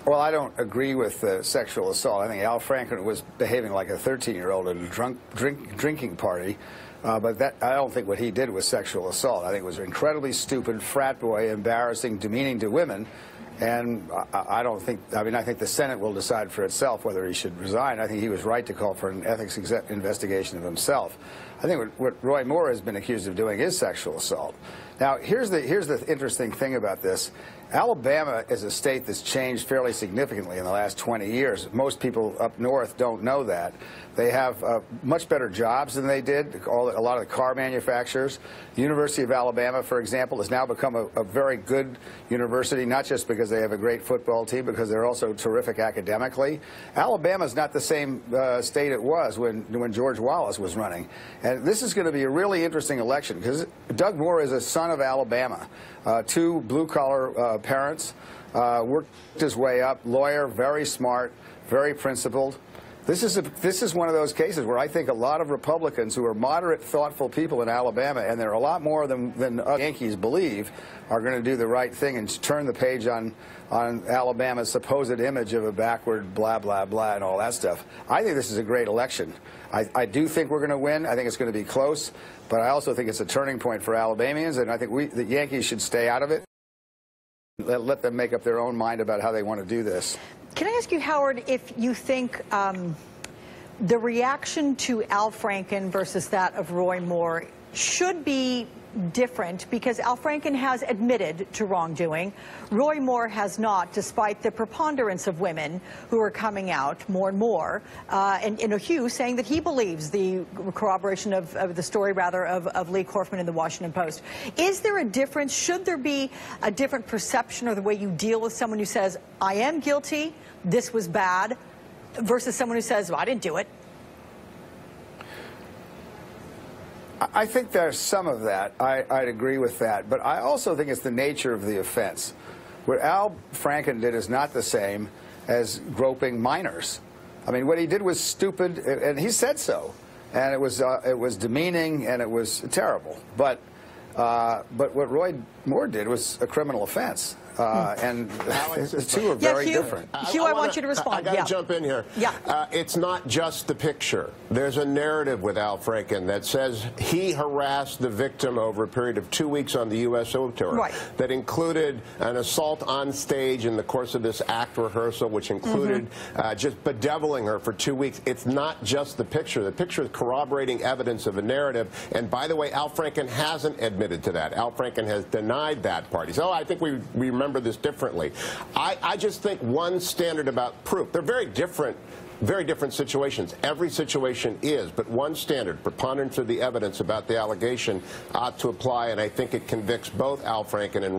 Well, I don't agree with sexual assault. I think Al Franken was behaving like a 13-year-old at a drinking party. But I don't think what he did was sexual assault. I think it was incredibly stupid, frat boy, embarrassing, demeaning to women. And I don't think, I mean, I think the Senate will decide for itself whether he should resign. I think he was right to call for an ethics investigation of himself. I think what Roy Moore has been accused of doing is sexual assault. Now, here's the interesting thing about this. Alabama is a state that's changed fairly significantly in the last 20 years. Most people up north don't know that. They have much better jobs than they did, a lot of the car manufacturers. The University of Alabama, for example, has now become a very good university, not just because they have a great football team, because they're also terrific academically. Alabama's not the same state it was when George Wallace was running. And this is going to be a really interesting election, because Doug Moore is a son of Alabama. Two blue-collar parents, worked his way up, lawyer, very smart, very principled. This is one of those cases where I think a lot of Republicans who are moderate, thoughtful people in Alabama, and there are a lot more than us Yankees believe, are going to do the right thing and turn the page on Alabama's supposed image of a backward blah, blah, blah, and all that stuff. I think this is a great election. I do think we're going to win. I think it's going to be close. But I also think it's a turning point for Alabamians, and I think the Yankees should stay out of it. Let them make up their own mind about how they want to do this. Can I ask you, Howard, if you think the reaction to Al Franken versus that of Roy Moore should be different, because Al Franken has admitted to wrongdoing. Roy Moore has not, despite the preponderance of women who are coming out more and more. And Hugh saying that he believes the corroboration of the story, rather, of Lee Corfman in the Washington Post. Is there a difference? Should there be a different perception or the way you deal with someone who says, I am guilty, this was bad, versus someone who says, well, I didn't do it? I think there's some of that. I'd agree with that. But I also think it's the nature of the offense. What Al Franken did is not the same as groping minors. I mean, what he did was stupid, and he said so. And it was demeaning, and it was terrible. But what Roy Moore did was a criminal offense. And the two are very different. Hugh, I want you to respond. I got to jump in here. Yeah. It's not just the picture. There's a narrative with Al Franken that says he harassed the victim over a period of 2 weeks on the USO tour. That included an assault on stage in the course of this act rehearsal, which included just bedeviling her for 2 weeks. It's not just the picture. The picture is corroborating evidence of a narrative. And by the way, Al Franken hasn't admitted to that. Al Franken has denied that part. He said, oh, I think we remember this differently. I just think one standard about proof. They're very different situations. Every situation is, but one standard, preponderance of the evidence about the allegation, ought to apply, and I think it convicts both Al Franken and